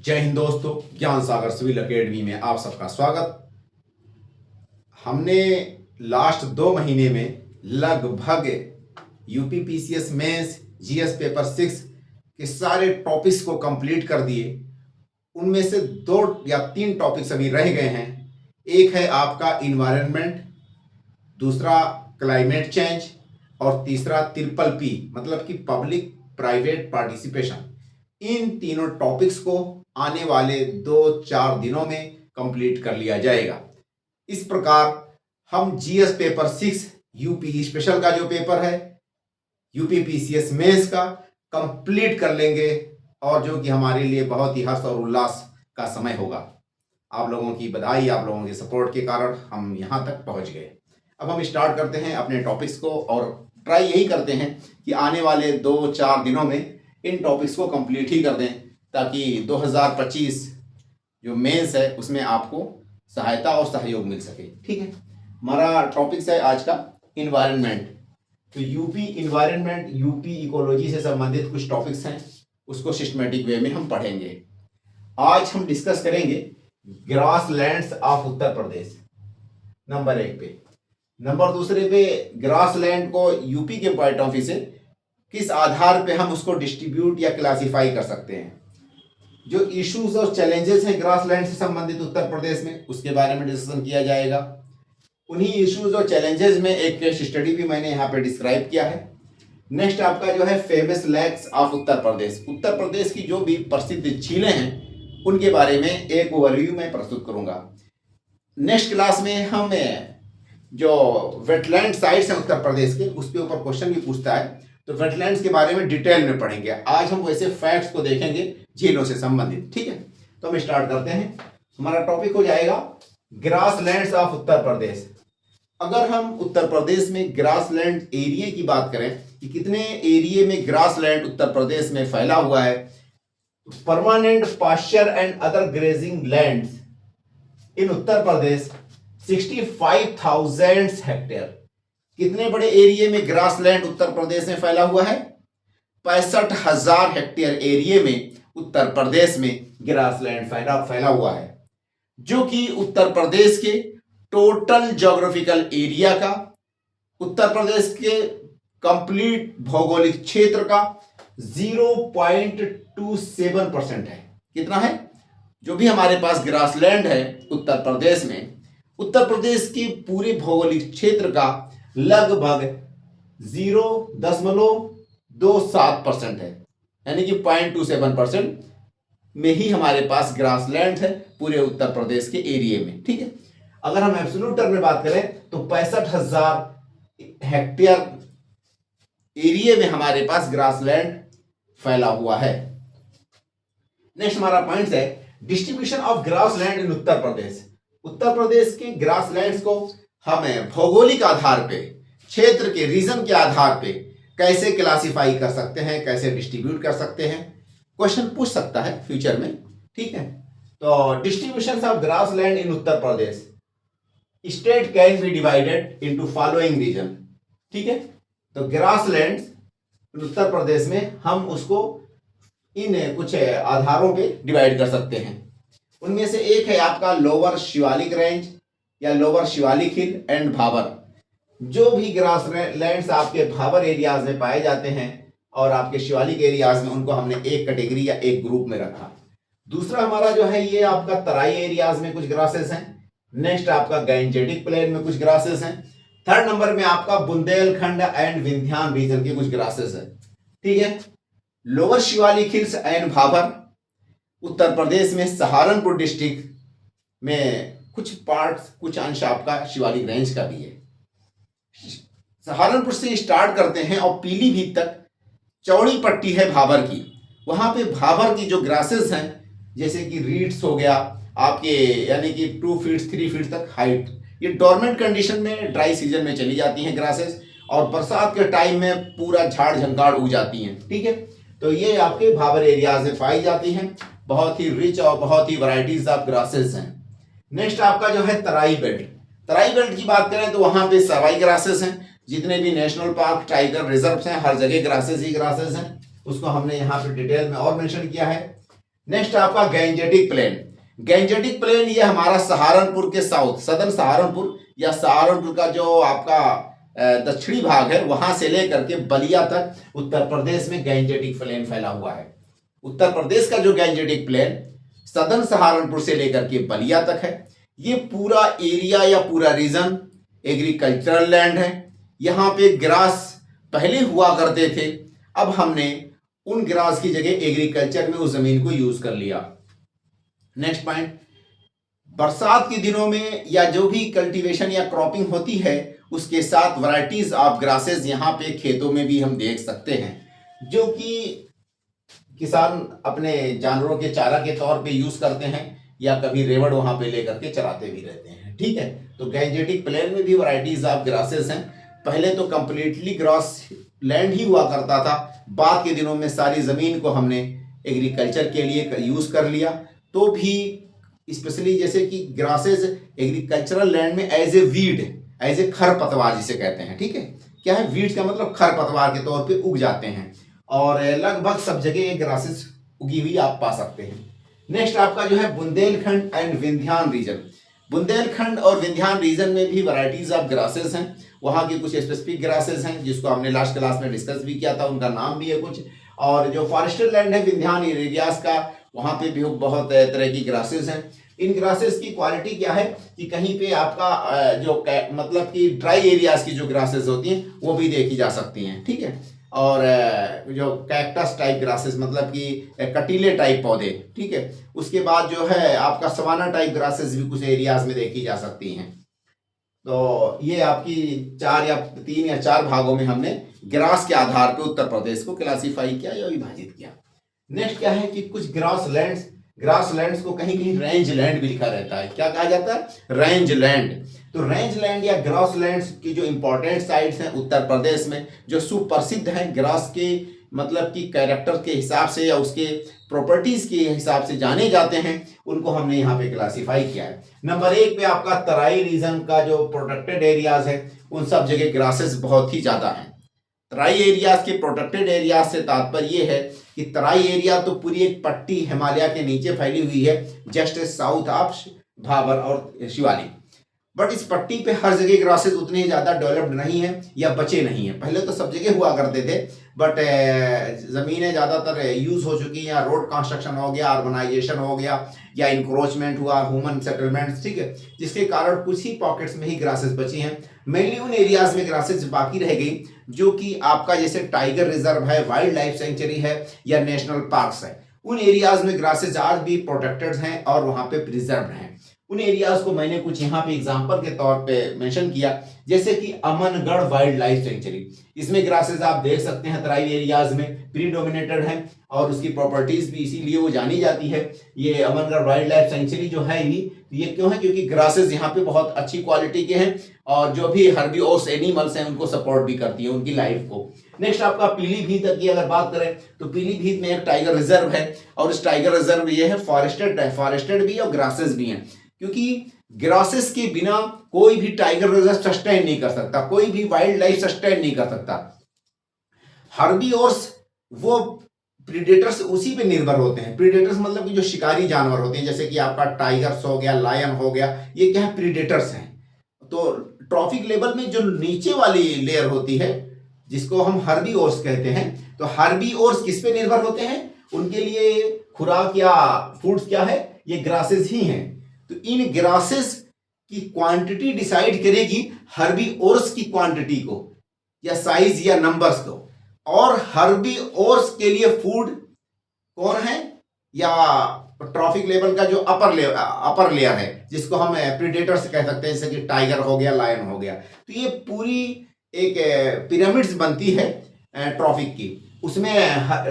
जय हिंद दोस्तों, ज्ञान सागर सिविल एकेडमी में आप सबका स्वागत। हमने लास्ट 2 महीने में लगभग UP PCS mains GS paper 6 के सारे टॉपिक्स को कंप्लीट कर दिए। उनमें से 2 या 3 टॉपिक्स अभी रह गए हैं। एक है आपका इन्वायरमेंट, दूसरा क्लाइमेट चेंज और तीसरा PPP मतलब कि पब्लिक प्राइवेट पार्टिसिपेशन। इन तीनों टॉपिक्स को आने वाले 2-4 दिनों में कंप्लीट कर लिया जाएगा। इस प्रकार हम जीएस पेपर 6 यूपी स्पेशल का जो पेपर है, यूपी पीसीएस मेंस का कंप्लीट कर लेंगे और जो कि हमारे लिए बहुत ही हर्ष और उल्लास का समय होगा। आप लोगों की बधाई, आप लोगों के सपोर्ट के कारण हम यहाँ तक पहुँच गए। अब हम स्टार्ट करते हैं अपने टॉपिक्स को और ट्राई यही करते हैं कि आने वाले 2-4 दिनों में इन टॉपिक्स को कंप्लीट ही कर दें, ताकि 2025 जो मेंस है उसमें आपको सहायता और सहयोग मिल सके। ठीक है, हमारा टॉपिक्स है आज का इन्वायरमेंट। तो यूपी इन्वायरमेंट, यूपी इकोलॉजी से संबंधित कुछ टॉपिक्स हैं, उसको सिस्टमेटिक वे में हम पढ़ेंगे। आज हम डिस्कस करेंगे grass lands of Uttar Pradesh number 1 पे। नंबर 2 पे ग्रास लैंड को यूपी के पॉइंट ऑफ व्यू से किस आधार पे हम उसको डिस्ट्रीब्यूट या क्लासिफाई कर सकते हैं। जो इश्यूज और चैलेंजेस हैं ग्रास लैंड से संबंधित उत्तर प्रदेश में, उसके बारे में डिस्कशन किया जाएगा। उन्हीं इश्यूज और चैलेंजेस में एक केस स्टडी भी मैंने यहाँ पे डिस्क्राइब किया है। नेक्स्ट आपका जो है फेमस लेक्स ऑफ उत्तर प्रदेश, उत्तर प्रदेश की जो भी प्रसिद्ध झीलें हैं उनके बारे में एक ओवरव्यू में प्रस्तुत करूंगा। नेक्स्ट क्लास में हम जो वेटलैंड साइट्स हैं उत्तर प्रदेश के, उसके ऊपर क्वेश्चन भी पूछता है, तो वेटलैंड्स के बारे में डिटेल में पढ़ेंगे। आज हम वैसे फैक्ट्स को देखेंगे झीलों से संबंधित। ठीक है, तो हम स्टार्ट करते हैं। हमारा टॉपिक हो जाएगा grass lands of Uttar Pradesh. अगर हम उत्तर प्रदेश में ग्रास लैंड एरिया की बात करें कि कितने एरिया में ग्रास लैंड उत्तर प्रदेश में फैला हुआ है, permanent pasture and other grazing lands in Uttar Pradesh 65,000 hectare. कितने बड़े एरिया में ग्रास लैंड उत्तर प्रदेश में फैला हुआ है? 65,000 हेक्टेयर एरिया में उत्तर प्रदेश में ग्रास लैंड फैला हुआ है, जो कि उत्तर प्रदेश के टोटल ज्योग्राफिकल एरिया का, उत्तर प्रदेश के कंप्लीट भौगोलिक क्षेत्र का 0.27% है। कितना है? जो भी हमारे पास ग्रास लैंड है उत्तर प्रदेश में, उत्तर प्रदेश के पूरे भौगोलिक क्षेत्र का लगभग 0.27% है, यानी कि 0.27% में ही हमारे पास ग्रास लैंड है पूरे उत्तर प्रदेश के एरिया में। ठीक है, अगर हम एब्सोल्यूट टर्म में बात करें तो 65,000 हेक्टेयर एरिया में हमारे पास ग्रास लैंड फैला हुआ है। नेक्स्ट हमारा पॉइंट है distribution of grass land in Uttar Pradesh. Uttar Pradesh के ग्रास लैंड्स को हमें भौगोलिक आधार पे, क्षेत्र के रीजन के आधार पे कैसे क्लासिफाई कर सकते हैं, कैसे डिस्ट्रीब्यूट कर सकते हैं, क्वेश्चन पूछ सकता है फ्यूचर में। ठीक है, तो distribution of grass land in Uttar Pradesh, state can be divided into following region. ठीक है, तो ग्रास लैंड उत्तर प्रदेश में हम उसको इन कुछ आधारों पे डिवाइड कर सकते हैं। उनमें से एक है आपका लोअर शिवालिक रेंज या lower Shivalik hill and Bhabar. जो भी ग्रास लैंड्स आपके भाबर एरियाज में पाए जाते हैं और आपके शिवालिक एरियाज में, उनको हमने एक कैटेगरी या एक ग्रुप में रखा। दूसरा हमारा जो है ये आपका तराई एरियाज में कुछ ग्रासेस हैं। नेक्स्ट आपका गैंजेटिक प्लेन में कुछ ग्रासेस हैं। थर्ड नंबर में आपका बुंदेलखंड एंड विंध्यान रीजन के कुछ ग्रासेस है। ठीक है, lower Shivalik hills and Bhabar Uttar Pradesh में सहारनपुर डिस्ट्रिक्ट में कुछ पार्ट्स, कुछ अंश आपका शिवालिक रेंज का भी है। सहारनपुर से स्टार्ट करते हैं और पीलीभीत तक चौड़ी पट्टी है भाबर की। वहां पे भाबर की जो ग्रासेस हैं, जैसे कि रीड्स हो गया आपके, यानी कि 2 फीट 3 फीट तक हाइट, ये डोरमेंट कंडीशन में ड्राई सीजन में चली जाती हैं ग्रासेस, और बरसात के टाइम में पूरा झाड़ झंकाड़ उग जाती हैं। ठीक है, तो ये आपके भाबर एरियाज में पाई जाती हैं। बहुत ही रिच और बहुत ही वैरायटीज ऑफ ग्रासेस हैं। नेक्स्ट आपका जो है तराई बेल्ट। तराई बेल्ट की बात करें तो वहां पे सवाई ग्रासेस हैं। जितने भी नेशनल पार्क, टाइगर रिजर्व हैं, हर जगह ग्रासेस ही ग्रासेस हैं। उसको हमने यहाँ पे डिटेल में और मेंशन किया है। नेक्स्ट आपका गैंजेटिक प्लेन। गैंजेटिक प्लेन ये हमारा सहारनपुर के साउथ, सदर्न सहारनपुर या सहारनपुर का जो आपका दक्षिणी भाग है वहां से लेकर के बलिया तक उत्तर प्रदेश में गैंजेटिक प्लेन फैला हुआ है। उत्तर प्रदेश का जो गैंजेटिक प्लेन सदर्न सहारनपुर से लेकर के बलिया तक है, ये पूरा एरिया या पूरा रीजन एग्रीकल्चरल लैंड है। यहाँ पे ग्रास पहले हुआ करते थे, अब हमने उन ग्रास की जगह एग्रीकल्चर में उस जमीन को यूज कर लिया। नेक्स्ट पॉइंट, बरसात के दिनों में या जो भी कल्टीवेशन या क्रॉपिंग होती है उसके साथ वैरायटीज ऑफ ग्रासेस यहाँ पे खेतों में भी हम देख सकते हैं, जो कि किसान अपने जानवरों के चारा के तौर पे यूज करते हैं या कभी रेवड़ वहां पे लेकर के चराते भी रहते हैं। ठीक है, तो गैंजेटिक प्लेन में भी वैरायटीज ऑफ ग्रासेस हैं। पहले तो कंप्लीटली ग्रास लैंड ही हुआ करता था, बाद के दिनों में सारी जमीन को हमने एग्रीकल्चर के लिए यूज कर लिया। तो भी स्पेशली जैसे कि ग्रासेस एग्रीकल्चरल लैंड में as a weed, as a खरपतवार जिसे कहते हैं। ठीक है, क्या है वीड का मतलब खरपतवार के तौर पे उग जाते हैं और लगभग सब जगह ये ग्रासेस उगी हुई आप पा सकते हैं। नेक्स्ट आपका जो है बुंदेलखंड एंड विंध्यान रीजन। बुंदेलखंड और विंध्यान रीजन में भी वैरायटीज ऑफ ग्रासेस हैं। वहाँ की कुछ स्पेसिफिक ग्रासेस हैं जिसको हमने लास्ट क्लास में डिस्कस भी किया था, उनका नाम भी है कुछ। और जो फॉरेस्टेड लैंड है विंध्यान एरियाज का, वहाँ पे भी बहुत तरह की ग्रासेस हैं। इन ग्रासेस की क्वालिटी क्या है कि कहीं पे आपका जो मतलब कि ड्राई एरियाज की जो ग्रासेस होती हैं वो भी देखी जा सकती हैं। ठीक है, और जो कैक्टस टाइप ग्रासेस मतलब कि कटीले टाइप पौधे। ठीक है, उसके बाद जो है आपका सवाना टाइप ग्रासेस भी कुछ एरियाज में देखी जा सकती हैं। तो ये आपकी 4 या 3 या 4 भागों में हमने ग्रास के आधार पर उत्तर प्रदेश को क्लासीफाई किया या विभाजित किया। नेक्स्ट क्या है कि कुछ ग्रास लैंड्स को कहीं कहीं रेंज लैंड भी लिखा रहता है। क्या कहा जाता है? Range land. तो रेंज लैंड या ग्रास लैंड्स की जो इंपॉर्टेंट साइट्स हैं उत्तर प्रदेश में, जो सुप्रसिद्ध हैं ग्रास के मतलब कि कैरेक्टर के हिसाब से या उसके प्रॉपर्टीज के हिसाब से जाने जाते हैं, उनको हमने यहाँ पे क्लासीफाई किया है। नंबर 1 पे आपका तराई रीजन का जो प्रोटेक्टेड एरियाज है उन सब जगह ग्रासेस बहुत ही ज्यादा हैं। तराई एरियाज के प्रोटेक्टेड एरियाज से तात्पर्य ये है कि तराई एरिया तो पूरी एक पट्टी हिमालय के नीचे फैली हुई है, जस्ट साउथ ऑफ भाबर और शिवालिक। बट इस पट्टी पे हर जगह ग्रासेस उतने ज्यादा डेवलप्ड नहीं है या बचे नहीं है। पहले तो सब जगह हुआ करते थे, बट जमीनें ज्यादातर यूज हो चुकी हैं, या रोड कंस्ट्रक्शन हो गया, अर्बनाइजेशन हो गया, या इंक्रोचमेंट हुआ, ह्यूमन सेटलमेंट। ठीक है, जिसके कारण कुछ ही पॉकेट्स में ही ग्रासेस बची हैं। मेनली उन एरियाज में ग्रासेस बाकी रह गई जो कि आपका जैसे टाइगर रिजर्व है, वाइल्ड लाइफ सेंचुरी है या नेशनल पार्क्स है। उन एरियाज में ग्रासेस आज भी प्रोटेक्टेड हैं और वहां पे प्रिजर्व्ड हैं। उन एरियाज को मैंने कुछ यहाँ पे एग्जांपल के तौर पे मेंशन किया, जैसे कि अमनगढ़ वाइल्ड लाइफ सेंचुरी। इसमें ग्रासेस आप देख सकते हैं तराई एरियाज में प्रीडोमिनेटेड हैं और उसकी प्रॉपर्टीज भी इसीलिए वो जानी जाती है। ये अमनगढ़ वाइल्ड लाइफ सेंचुरी जो है ही, ये क्यों है? क्योंकि ग्रासेस यहाँ पे बहुत अच्छी क्वालिटी के हैं और जो भी हर्बीवोरस एनिमल्स हैं उनको सपोर्ट भी करती है उनकी लाइफ को। नेक्स्ट आपका पीलीभीत की अगर बात करें तो पीलीभीत में एक टाइगर रिजर्व है और इस टाइगर रिजर्व ये है फॉरेस्टेड भी और ग्रासेस भी हैं, क्योंकि ग्रासेस के बिना कोई भी टाइगर रिजर्व सस्टेन नहीं कर सकता, कोई भी वाइल्ड लाइफ सस्टेन नहीं कर सकता। हर्बीवोरस वो प्रीडेटर्स उसी पे निर्भर होते हैं। प्रीडेटर्स मतलब कि जो शिकारी जानवर होते हैं, जैसे कि आपका टाइगर्स हो गया, लायन हो गया, ये क्या है? प्रीडेटर्स हैं। तो ट्रॉफिक लेवल में जो नीचे वाली लेयर होती है जिसको हम हर्बीवोरस कहते हैं, तो हर्बीवोरस किस पे निर्भर होते हैं? उनके लिए खुराक या फूड्स क्या है? ये ग्रासेस ही हैं। तो इन ग्रासेस की क्वांटिटी डिसाइड करेगी हर्बीवोरस की क्वांटिटी को या साइज या नंबर्स को। और हर्बीवोरस के लिए फूड कौन है? या ट्रॉफिक लेवल का जो अपर लेयर है जिसको हम प्रीडेटर्स कह सकते हैं, जैसे कि टाइगर हो गया, लायन हो गया। तो ये पूरी एक पिरामिड्स बनती है ट्रॉफिक की। उसमें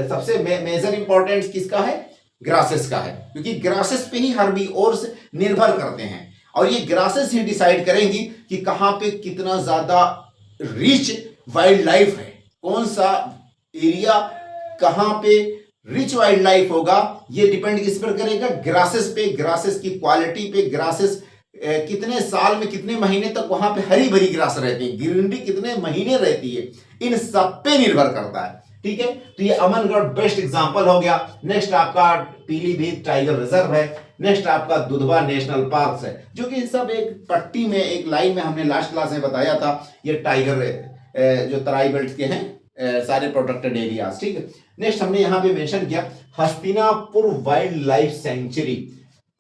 सबसे मेजर इंपॉर्टेंस किसका है? ग्रासेस का है, क्योंकि ग्रासेस पे ही हर्बीवोरस निर्भर करते हैं और ये ग्रासेस ही डिसाइड करेंगी कि कहाँ पे कितना ज्यादा रिच वाइल्ड लाइफ है, कौन सा एरिया कहाँ पे रिच वाइल्ड लाइफ होगा। ये डिपेंड किस पर करेगा? ग्रासेस पे, ग्रासेस की क्वालिटी पे, ग्रासेस कितने साल में कितने महीने तक वहां पे हरी भरी ग्रास रहती है, ग्रीनरी कितने महीने रहती है, इन सब पे निर्भर करता है। ठीक है, तो ये अमनगढ़ बेस्ट एग्जांपल हो गया। नेक्स्ट आपका पीलीभीत टाइगर रिजर्व है। नेक्स्ट आपका दुधवा नेशनल पार्क है, जो कि सब एक पट्टी में, एक लाइन में हमने लास्ट क्लास में बताया था। ये टाइगर जो तराई बेल्ट के हैं सारे प्रोटेक्टेड एरियाज, ठीक है। नेक्स्ट हमने यहाँ पे मेंशन किया हस्तिनापुर वाइल्ड लाइफ सेंचुरी।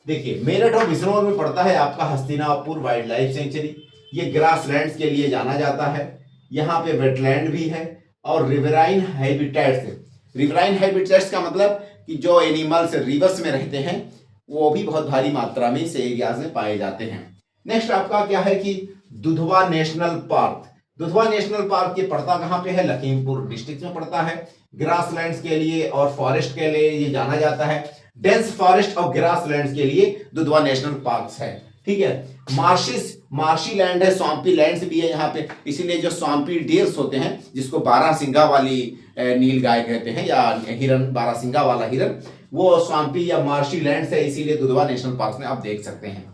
देखिए मेरठ और बिजनौर में पड़ता है आपका हस्तिनापुर वाइल्ड लाइफ सेंचुरी। ये ग्रासलैंड्स के लिए जाना जाता है। यहाँ पे वेटलैंड भी है और रिवराइन हैबिटेट्स है। रिवराइन हैबिटेट्स का मतलब कि जो एनिमल्स रिवर्स में रहते हैं वो भी बहुत भारी मात्रा में इस एरियाज में पाए जाते हैं। नेक्स्ट आपका क्या है कि Dudhwa national park. Dudhwa national park ये पड़ता कहाँ पे है? लखीमपुर डिस्ट्रिक्ट में पड़ता है। ग्रासलैंड्स के लिए और फॉरेस्ट के लिए ये जाना जाता है। डेंस फॉरेस्ट और ग्रासलैंड्स के लिए दुधवा नेशनल पार्क है, ठीक है। मार्शी लैंड है, स्वाम्पी लैंड्स भी है यहाँ पे, इसीलिए जो स्वाम्पी डियर्स होते हैं, जिसको 12 सिंगा वाली नील गाय कहते हैं या हिरन, 12 सिंगा वाला हिरन, वो स्वाम्पी या मार्शी लैंड्स है, इसीलिए दुधवा नेशनल पार्क में आप देख सकते हैं।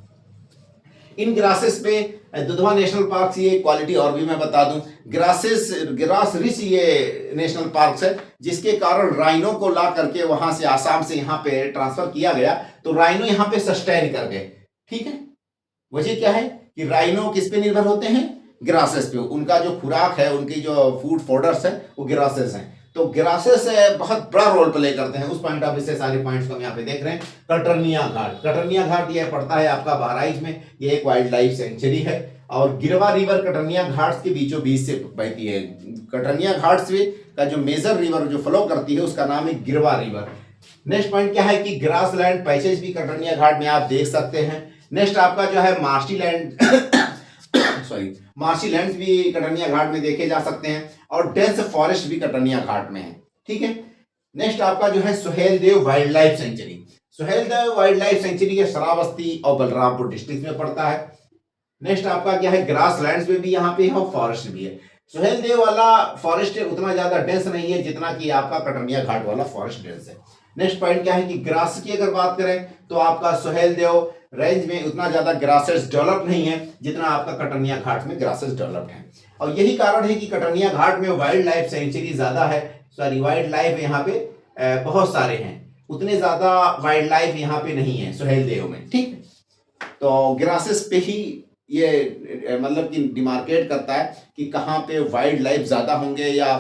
इन ग्रासेस में दुधवा नेशनल पार्क की एक क्वालिटी और भी मैं बता दूं, ग्रास रिच ये नेशनल पार्क है, जिसके कारण राइनो को ला करके वहां से आसाम से यहाँ पे ट्रांसफर किया गया, तो राइनो यहाँ पे सस्टेन कर गए, ठीक है। वजह क्या है कि राइनो किस पे निर्भर होते हैं? ग्रासेस पे। उनका जो खुराक है, उनकी जो फूड फोडर्स है वो ग्रासेस हैं। तो ग्रासेस बहुत बड़ा रोल प्ले करते हैं। उस पॉइंट ऑफ व्यू से सारे पॉइंट्स को हम यहाँ पे देख रहे हैं। कटरनिया घाट ये पड़ता है आपका बहराइच में। ये एक वाइल्ड लाइफ सेंचुरी है और गिरवा रिवर कटरनिया घाट के बीचों बीच से बहती है। कटरनिया घाट से का जो मेजर रिवर जो फ्लो करती है उसका नाम है गिरवा रिवर। नेक्स्ट पॉइंट क्या है कि ग्रासलैंड पैचेज भी कटरनिया घाट में आप देख सकते हैं। नेक्स्ट आपका जो है मार्शी लैंड भी कटरनिया घाट में देखे जा सकते हैं और डेंस फॉरेस्ट भी कटरनिया घाट में है, ठीक है। नेक्स्ट आपका जो है Suheldev wild life sanctuary. Suheldev wild life sanctuary के श्रावस्ती और बलरामपुर डिस्ट्रिक्ट में पड़ता है। नेक्स्ट आपका क्या है, ग्रासलैंड्स में भी यहाँ पे है, फॉरेस्ट भी है। सुहेलदेव वाला फॉरेस्ट उतना ज्यादा डेंस नहीं है जितना कि आपका कटरनिया घाट वाला फॉरेस्ट डेंस है। नेक्स्ट पॉइंट क्या है कि ग्रास की अगर बात करें तो आपका सुहेलदेव रेंज में उतना ज्यादा ग्रासेस डेवलप नहीं है जितना आपका कटरनिया घाट में ग्रासेस डेवलप्ड है। और यही कारण है कि कटरनिया घाट में वाइल्ड लाइफ सेंचुरी ज्यादा है, वाइल्ड लाइफ यहाँ पे बहुत सारे हैं, उतने ज्यादा वाइल्ड लाइफ यहाँ पे नहीं है सुहेलदेव में, ठीक। तो ग्रासेस पे ही ये मतलब कि डिमार्केट करता है कि कहाँ पे वाइल्ड लाइफ ज्यादा होंगे या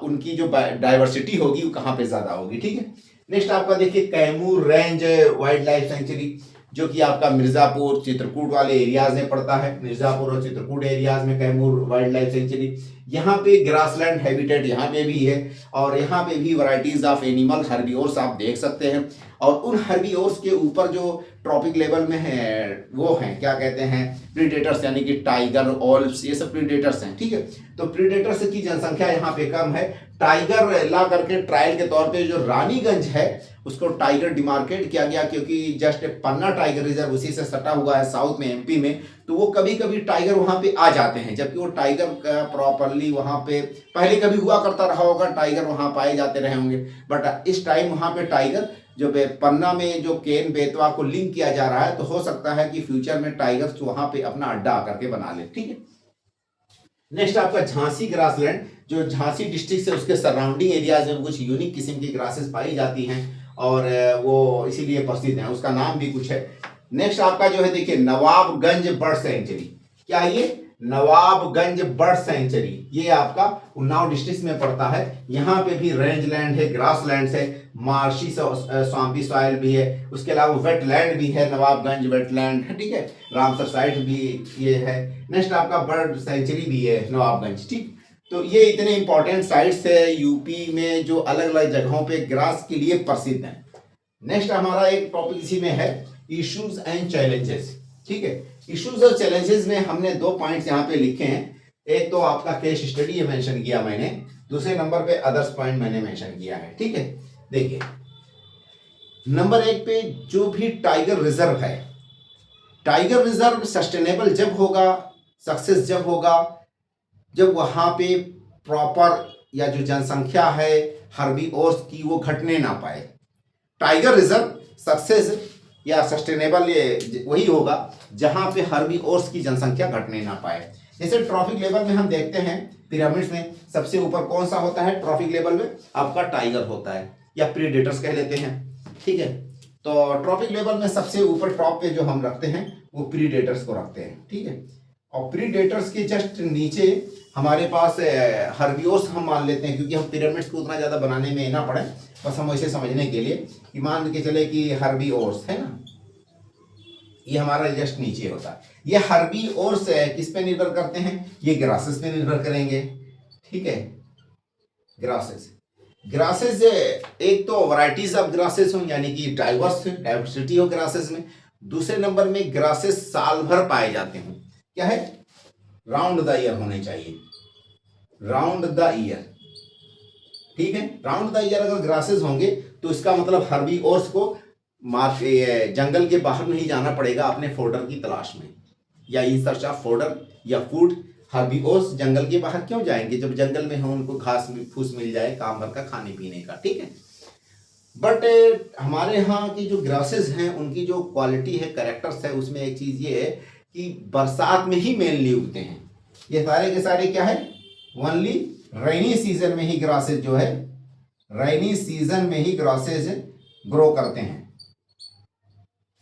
उनकी जो डाइवर्सिटी होगी वो कहाँ पे ज्यादा होगी, ठीक है। नेक्स्ट आपका देखिए Kaimur range wild life sanctuary, जो कि आपका मिर्जापुर चित्रकूट वाले एरियाज में पड़ता है। मिर्जापुर और चित्रकूट एरियाज में कैमूर वाइल्ड लाइफ सेंचुरी। यहाँ पे ग्रासलैंड हैबिटेट यहाँ पे भी है और यहाँ पे भी वैरायटीज ऑफ एनिमल हर्बीवोर्स आप देख सकते हैं। और उन हर्बीवोर्स के ऊपर जो ट्रॉपिक लेवल में है वो हैं क्या कहते हैं प्रीडेटर्स, यानी कि टाइगर, ओल्व्स, ये सब प्रीडेटर्स हैं, ठीक है। तो प्रीडेटर्स की जनसंख्या यहाँ पे कम है। टाइगर ला करके ट्रायल के तौर पे जो रानीगंज है उसको टाइगर डिमार्केट किया गया, क्योंकि जस्ट पन्ना टाइगर रिजर्व उसी से सटा हुआ है साउथ में, एमपी में, तो वो कभी कभी टाइगर वहां पे आ जाते हैं, जबकि वो टाइगर का प्रॉपरली वहां पे पहले कभी हुआ करता रहा होगा, टाइगर वहां पाए जाते रहे होंगे, बट इस टाइम वहां पे टाइगर जो पन्ना में जो केन बेतवा को लिंक किया जा रहा है, तो हो सकता है कि फ्यूचर में टाइगर्स वहां पे अपना अड्डा आकर के बना ले, ठीक है। नेक्स्ट आपका झांसी ग्रासलैंड, जो झांसी डिस्ट्रिक्ट से उसके सराउंडिंग एरियाज में कुछ यूनिक किस्म की ग्रासेस पाई जाती हैं और वो इसीलिए प्रसिद्ध है, उसका नाम भी कुछ है। नेक्स्ट आपका जो है देखिए नवाबगंज बर्ड सेंचुरी। क्या ये नवाबगंज बर्ड सेंचुरी, ये आपका उन्नाव डिस्ट्रिक्ट में पड़ता है। यहाँ पे भी रेंज लैंड है, ग्रास लैंड है, मार्शी स्वाम्पी सॉइल भी है, उसके अलावा वेटलैंड भी है, नवाबगंज वेटलैंड, ठीक है, रामसर साइट भी ये है। नेक्स्ट आपका बर्ड सेंचुरी भी है नवाबगंज, ठीक। तो ये इतने इंपॉर्टेंट साइट्स है यूपी में जो अलग अलग जगहों पे ग्रास के लिए प्रसिद्ध हैं। नेक्स्ट हमारा एक टॉपिक इसी में है इश्यूज एंड चैलेंजेस, ठीक है। इश्यूज और चैलेंजेस में हमने 2 पॉइंट्स यहाँ पे लिखे हैं। एक तो आपका केस स्टडी मेंशन किया मैंने, दूसरे नंबर पे अदर्स पॉइंट मैंने मेंशन किया है, ठीक है। देखिए नंबर 1 पे जो भी टाइगर रिजर्व है, टाइगर रिजर्व सस्टेनेबल जब होगा, सक्सेस जब होगा, जब वहां पे प्रॉपर या जो जनसंख्या है हर्बीवोर्स की वो घटने ना पाए। टाइगर रिजर्व सक्सेस या सस्टेनेबल ये वही होगा जहां पे हर्बीवोर्स की जनसंख्या घटने ना पाए। जैसे ट्रॉपिक लेवल में हम देखते हैं पिरामिड्स में सबसे ऊपर कौन सा होता है ट्रॉफिक लेवल में? आपका टाइगर होता है, या प्रीडेटर्स कह लेते हैं, ठीक है। तो ट्रॉफिक लेवल में सबसे ऊपर टॉप पे जो हम रखते हैं वो प्रीडेटर्स को रखते हैं, ठीक है। और प्रीडेटर्स के जस्ट नीचे हमारे पास हर्बिवोर्स हम मान लेते हैं, क्योंकि हम पिरामिड्स को उतना ज़्यादा बनाने में ना पड़े, बस हम ऐसे समझने के लिए कि मान के चले कि हर्बिवोर्स है ना, ये हमारा जस्ट नीचे होता है। ये हर्बिवोर्स किस पे निर्भर करते हैं? ये ग्रासेस पे निर्भर करेंगे, ठीक है। ग्रासेस ग्रासेस एक तो वैरायटीज ऑफ ग्रासेस हो, यानी कि डाइवर्सिटी हो ग्रासेस में। दूसरे नंबर में ग्रासेस साल भर पाए जाते हैं। क्या है? राउंड द ईयर होने चाहिए, राउंड द ईयर, ठीक है। राउंड द ईयर अगर ग्रासेस होंगे तो इसका मतलब हर्बिवोर्स को जंगल के बाहर नहीं जाना पड़ेगा अपने फोडर की तलाश में, या इन सर्च ऑफ फोडर या फूड। हर्बिवोर्स जंगल के बाहर क्यों जाएंगे जब जंगल में हो उनको घास फूस मिल जाए काम भर का खाने पीने का, ठीक है। बट हमारे यहाँ की जो ग्रासेस हैं उनकी जो क्वालिटी है, कैरेक्टर्स है, उसमें एक चीज़ ये है कि बरसात में ही मेनली उगते हैं। ये सारे के सारे क्या है? ओनली रेनी सीजन में ही ग्रासेस जो है, रेनी सीजन में ही ग्रासेस ग्रो करते हैं।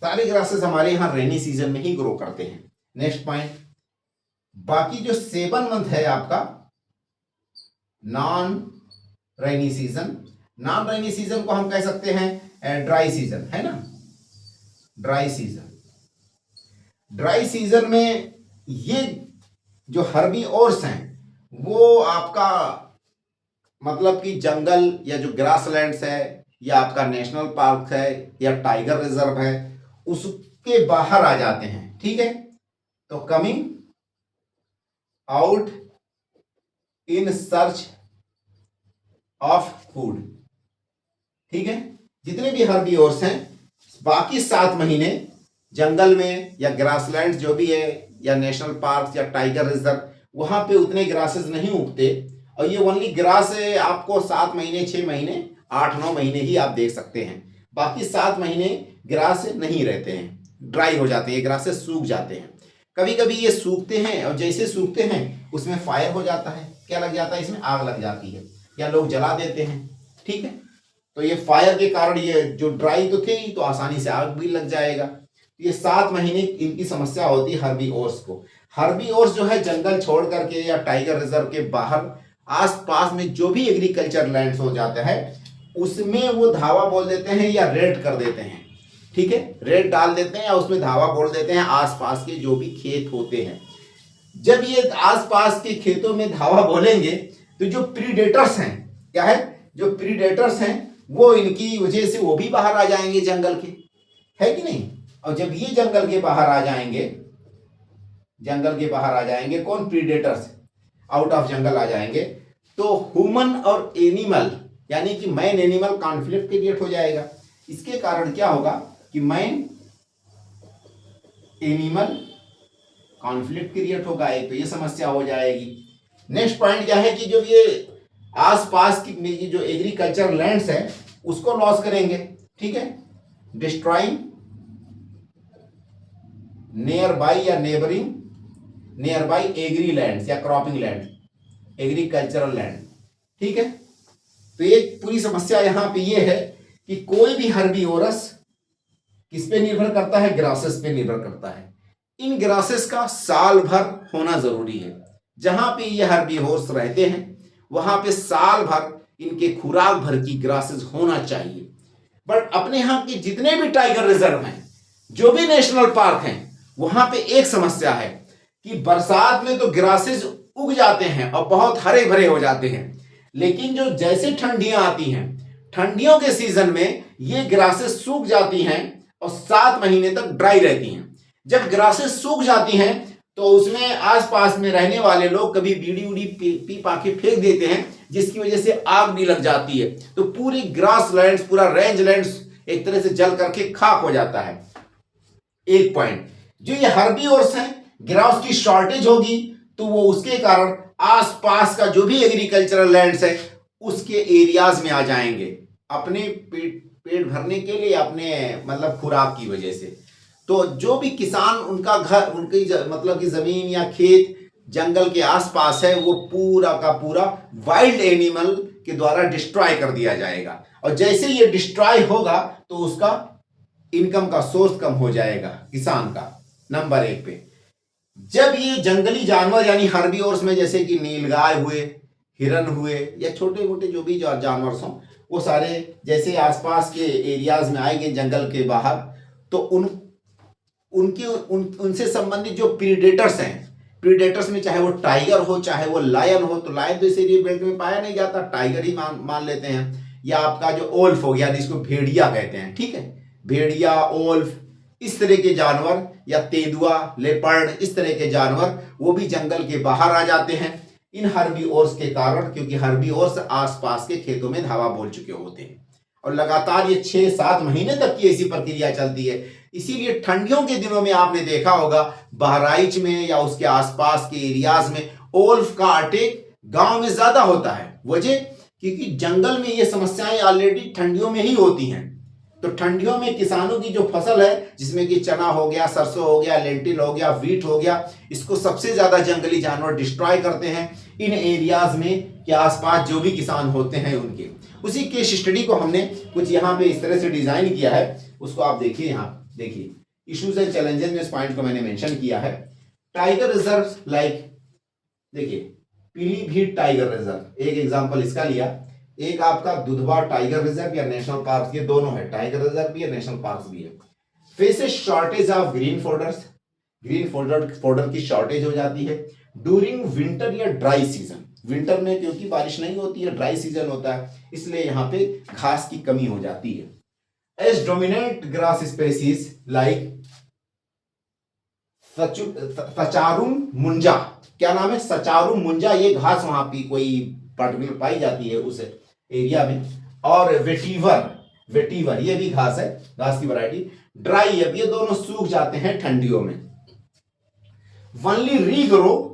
सारे ग्रासेस हमारे यहाँ रेनी सीजन में ही ग्रो करते हैं। नेक्स्ट पॉइंट, बाकी जो 7 मंथ है आपका non rainy season, non rainy season को हम कह सकते हैं ड्राई सीजन, है ना। ड्राई सीजन, ड्राई सीजन में ये जो हर्बिवोर्स हैं वो आपका मतलब कि जंगल या जो ग्रासलैंड्स है या आपका नेशनल पार्क है या टाइगर रिजर्व है उसके बाहर आ जाते हैं, ठीक है। तो coming out in search of food, ठीक है। जितने भी हर्बिवोर्स हैं बाकी 7 महीने जंगल में या ग्रासलैंड जो भी है या नेशनल पार्क या टाइगर रिजर्व, वहां पे उतने ग्रासेस नहीं उगते। और ये ओनली ग्रास है आपको 7 महीने 6 महीने 8-9 महीने ही आप देख सकते हैं, बाकी 7 महीने ग्रास नहीं रहते हैं, ड्राई हो जाते हैं, ग्रासेस सूख जाते हैं। कभी कभी ये सूखते हैं और जैसे सूखते हैं उसमें फायर हो जाता है, क्या लग जाता है? इसमें आग लग जाती है या लोग जला देते हैं, ठीक है। तो ये फायर के कारण ये जो ड्राई तो थे ही तो आसानी से आग भी लग जाएगा। ये 7 महीने इनकी समस्या होती है हर्बिवोर्स को। हर्बिवोर्स जो है जंगल छोड़ करके या टाइगर रिजर्व के बाहर आसपास में जो भी एग्रीकल्चर लैंड्स हो जाता है उसमें वो धावा बोल देते हैं या रेड कर देते हैं, ठीक है। रेड डाल देते हैं या उसमें धावा बोल देते हैं आसपास के जो भी खेत होते हैं। जब ये आसपास के खेतों में धावा बोलेंगे तो जो प्रीडेटर्स हैं, क्या है? जो प्रीडेटर्स हैं वो इनकी वजह से वो भी बाहर आ जाएंगे जंगल के, है कि नहीं। और जब ये जंगल के बाहर आ जाएंगे, जंगल के बाहर आ जाएंगे कौन? प्रीडेटर्स आउट ऑफ जंगल आ जाएंगे, तो ह्यूमन और एनिमल यानी कि मैन एनिमल कॉन्फ्लिक्ट क्रिएट हो जाएगा। इसके कारण क्या होगा कि मैन एनिमल कॉन्फ्लिक्ट क्रिएट होगा, एक तो ये समस्या हो जाएगी। नेक्स्ट पॉइंट क्या है कि जो ये आसपास की जो एग्रीकल्चर लैंड्स है उसको लॉस करेंगे, ठीक है। डिस्ट्रॉइंग नियर बाई या neighbouring nearby agri land या क्रॉपिंग लैंड, एग्रीकल्चरल लैंड, ठीक है। तो ये पूरी समस्या यहां पे ये है कि कोई भी हर्बिवोरस किस पे निर्भर करता है? ग्रासेस पे निर्भर करता है। इन ग्रासेस का साल भर होना जरूरी है। जहां पे ये हर्बिवोर्स रहते हैं वहां पे साल भर इनके खुराक भर की ग्रासेस होना चाहिए। बट अपने यहाँ के जितने भी टाइगर रिजर्व हैं, जो भी नेशनल पार्क हैं, वहां पे एक समस्या है कि बरसात में तो ग्रासेस उग जाते हैं और बहुत हरे भरे हो जाते हैं, लेकिन जो जैसे ठंडियां आती हैं, ठंडियों के सीजन में ये ग्रासेस सूख जाती हैं और 7 महीने तक ड्राई रहती हैं। जब ग्रासेस सूख जाती हैं तो उसमें आसपास में रहने वाले लोग कभी बीड़ी उड़ी पी पाके फेंक देते हैं, जिसकी वजह से आग भी लग जाती है। तो पूरी ग्रास लैंड्स, पूरा रेंज लैंड्स एक तरह से जल करके खाक हो जाता है। एक पॉइंट, जो ये हर्बिवोर्स हैं, ग्रास की शॉर्टेज होगी तो वो उसके कारण आसपास का जो भी एग्रीकल्चरल लैंड्स है उसके एरियाज में आ जाएंगे अपने पेट भरने के लिए, अपने मतलब खुराक की वजह से। तो जो भी किसान, उनका घर, उनकी मतलब की जमीन या खेत जंगल के आसपास है वो पूरा का पूरा वाइल्ड एनिमल के द्वारा डिस्ट्रॉय कर दिया जाएगा। और जैसे ये डिस्ट्रॉय होगा तो उसका इनकम का सोर्स कम हो जाएगा किसान का। नंबर 1 पे जब ये जंगली जानवर यानी हर्बीवोर्स में जैसे कि नीलगाय हुए, हिरन हुए या छोटे मोटे जो भी जानवर हों, वो सारे जैसे आसपास के एरियाज में आएंगे जंगल के बाहर, तो उनसे संबंधित जो प्रीडेटर्स हैं, प्रीडेटर्स में चाहे वो टाइगर हो चाहे वो लायन हो, तो लायन तो इस एरिया बेल्ट में पाया नहीं जाता, टाइगर ही मान लेते हैं, या आपका जो ओल्फ हो गया जिसको भेड़िया कहते हैं, ठीक है, भेड़िया, ओल्फ, इस तरह के जानवर, या तेंदुआ, लेपर्ड, इस तरह के जानवर वो भी जंगल के बाहर आ जाते हैं इन हर्बीवोर्स के कारण, क्योंकि हर्बीवोर्स आसपास के खेतों में धावा बोल चुके होते हैं। और लगातार ये 6-7 महीने तक की ऐसी प्रक्रिया चलती है। इसीलिए ठंडियों के दिनों में आपने देखा होगा बहराइच में या उसके आसपास के एरियाज में ओल्फ का अटैक गांव में ज्यादा होता है। वजह क्योंकि जंगल में ये समस्याएं ऑलरेडी ठंडियों में ही होती हैं। तो ठंडियों में किसानों की जो फसल है, जिसमें कि चना हो गया, सरसों हो गया, लेंटिल हो गया, व्हीट हो गया, इसको सबसे ज्यादा जंगली जानवर डिस्ट्रॉय करते हैं इन एरियाज में के आसपास जो भी किसान होते हैं उनके। उसी केस स्टडी को हमने कुछ यहाँ पे इस तरह से डिजाइन किया है, उसको आप देखिए। यहाँ देखिए इश्यूज एंड चैलेंजेस में इस पॉइंट को मैंने मेंशन किया है। टाइगर रिजर्व लाइक, देखिए पीलीभीत टाइगर रिजर्व, एक एग्जांपल इसका लिया। एक आपका दुधवा टाइगर रिजर्व या नेशनल पार्क, ये दोनों है, टाइगर रिजर्व भी है, नेशनल पार्क भी है। Faces shortage of green folders, green folder की शॉर्टेज हो जाती है ड्यूरिंग विंटर या ड्राई सीजन। विंटर में क्योंकि बारिश नहीं होती है, ड्राई सीजन होता है, इसलिए यहाँ पे घास की कमी हो जाती है। As dominant grass species like saccharum munja, क्या नाम है, सचारुम मुंजा, ये घास वहां पे कोई पर्टिकुलर पाई जाती है उस एरिया में। और वेटीवर ये भी घास है, घास की वैरायटी। ड्राई अब ये दोनों सूख जाते हैं ठंडियों में। Only regrow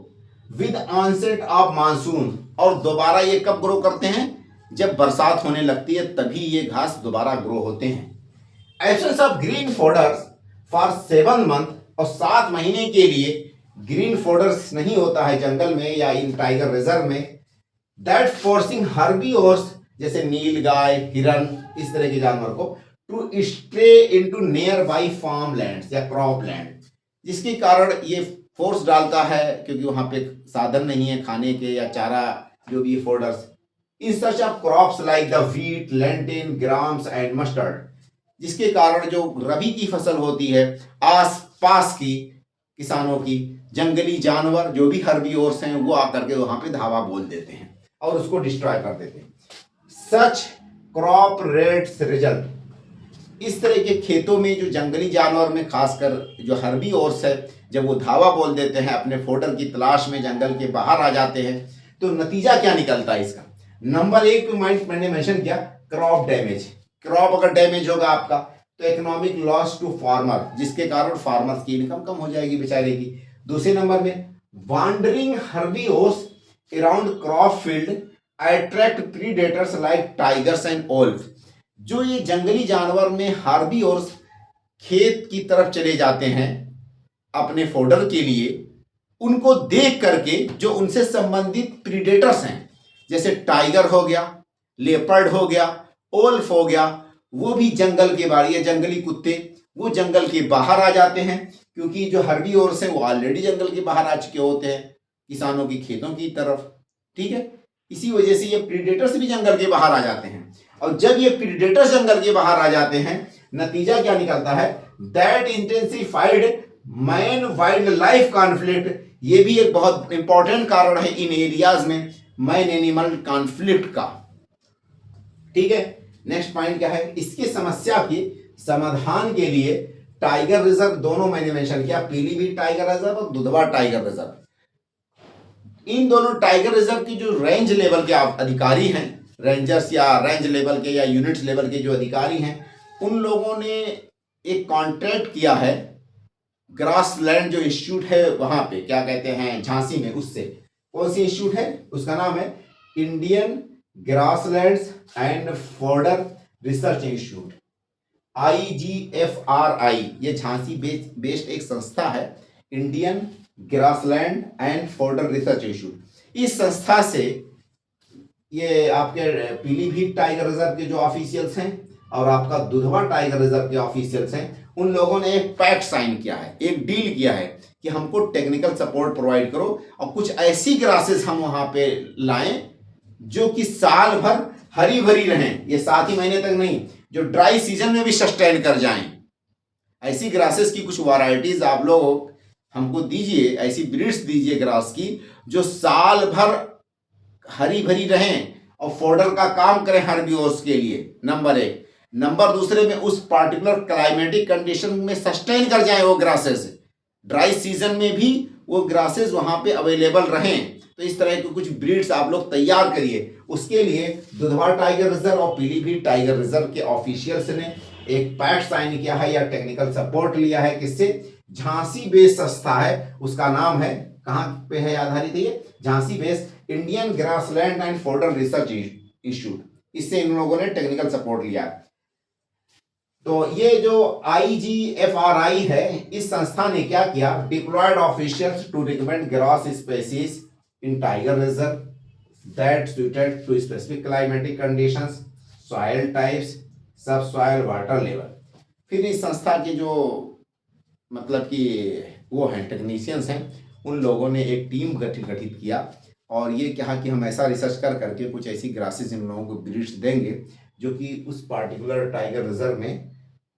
with onset of monsoon, और दोबारा ये कब ग्रो करते हैं, जब बरसात होने लगती है तभी ये घास दोबारा ग्रो होते हैं। Absence of green fodders for 7 month, और 7 महीने के लिए ग्रीन फोडर्स नहीं होता है जंगल में या इन टाइगर रिजर्व में। दैट फोर्सिंग हर्बीवोर्स जैसे नील गाय, हिरन, इस तरह के जानवर को to stray into nearby farm land या क्रॉप लैंड, जिसके कारण ये फोर्स डालता है क्योंकि वहां पे साधन नहीं है खाने के या चारा जो भी fodders. In such of crops like the wheat, Lentin, grams and mustard, जिसके कारण जो रबी की फसल होती है आस पास की किसानों की जंगली जानवर जो भी हर्बीवोर्स हैं वो आकर के वहां पे धावा बोल देते हैं और उसको डिस्ट्रॉय कर देते हैं। सच क्रॉप रेट्स रिजल्ट, इस तरह के खेतों में जो जंगली जानवर में खासकर जो हर्बीवोर्स है, जब वो धावा बोल देते हैं अपने फोडर की तलाश में जंगल के बाहर आ जाते हैं, तो नतीजा क्या निकलता है इसका। नंबर 1 मैंने मेंशन किया क्रॉप डैमेज। क्रॉप अगर डैमेज होगा आपका तो इकोनॉमिक लॉस टू फार्मर, जिसके कारण फार्मर्स की इनकम कम हो जाएगी बेचारे की। दूसरे नंबर में wandering herbivores around crop field attract predators like tigers and wolf, जो ये जंगली जानवर में हर्बीवोर्स खेत की तरफ चले जाते हैं अपने फोडर के लिए, उनको देख करके जो उनसे संबंधित प्रीडेटर्स हैं जैसे टाइगर हो गया, लेपर्ड हो गया, ओल्फ हो गया, वो भी जंगल के बाहर, ये जंगली कुत्ते वो जंगल के बाहर आ जाते हैं, क्योंकि जो हर्बीवोर्स हैं वो ऑलरेडी जंगल के बाहर आ चुके होते हैं किसानों की खेतों की तरफ, ठीक है। इसी वजह से ये प्रीडेटर्स भी जंगल के बाहर आ जाते हैं, और जब ये प्रीडेटर्स जंगल के बाहर आ जाते हैं नतीजा क्या निकलता है, that intensified man wild life conflict. ये भी एक बहुत इंपॉर्टेंट कारण है इन एरियाज में मैन एनिमल कॉन्फ्लिक्ट का, ठीक है। नेक्स्ट पॉइंट क्या है, इसकी समस्या की समाधान के लिए टाइगर रिजर्व दोनों मैंने मेंशन किया, पीलीभीत टाइगर रिजर्व और दुधवा टाइगर रिजर्व। इन दोनों टाइगर रिजर्व की जो रेंज लेवल के अधिकारी हैं, रेंजर्स या रेंज लेवल के या यूनिट्स लेवल के जो अधिकारी हैं, उन लोगों ने एक कॉन्ट्रैक्ट किया है ग्रासलैंड जो इंस्टीट्यूट है वहां पे, क्या कहते हैं, झांसी में, उससे। कौन सी इंस्टीट्यूट है, उसका नाम है Indian grasslands and fodder research institute, IGFRI। ये झांसी बेस्ड एक संस्था है, Indian grassland and fodder research institute. इस संस्था से ये आपके पीलीभीत टाइगर रिजर्व के जो ऑफिशियल्स हैं और आपका दुधवा टाइगर रिजर्व के ऑफिशियल्स हैं, उन लोगों ने एक पैक्ट साइन किया है, एक डील किया है कि हमको टेक्निकल सपोर्ट प्रोवाइड करो और कुछ ऐसी ग्रासेस हम वहां पे लाएं जो कि साल भर हरी भरी रहें, ये 7 ही महीने तक नहीं, जो ड्राई सीजन में भी सस्टेन कर जाएं। ऐसी ग्रासेस की कुछ वैरायटीज आप लोग हमको दीजिए, ऐसी ब्रीड्स दीजिए ग्रास की जो साल भर हरी भरी रहें और फोडर का काम करें हर्बिवोर्स के लिए, नंबर 1। नंबर दूसरे में उस पार्टिकुलर क्लाइमेटिक कंडीशन में सस्टेन कर जाएं वो ग्रासेस, ड्राई सीजन में भी वो ग्रासेस वहां पे अवेलेबल रहें। तो इस तरह के कुछ ब्रीड्स आप लोग तैयार करिए। उसके लिए दुधवा टाइगर रिजर्व और पीलीभीत टाइगर रिजर्व के ऑफिशियल्स ने एक पैक्ट साइन किया है या टेक्निकल सपोर्ट लिया है, किससे? झांसी बेस्ड संस्था है, उसका नाम है, कहां पे है आधारित है ये? Jhansi based Indian grassland and fodder research institute. इससे इन लोगों ने टेक्निकल सपोर्ट लिया। तो ये जो IGFRI है, इस संस्था ने क्या किया? Deployed officials to recommend grass species in tiger reserve that suited to specific climatic conditions, soil types, sub soil water level. फिर इस संस्था के जो मतलब कि वो हैं टेक्नीशियंस हैं, उन लोगों ने एक टीम गठित किया और ये कहा कि हम ऐसा रिसर्च कर करके कुछ ऐसी ग्रासेस इन लोगों को ब्रीड्स देंगे जो कि उस पार्टिकुलर टाइगर रिजर्व में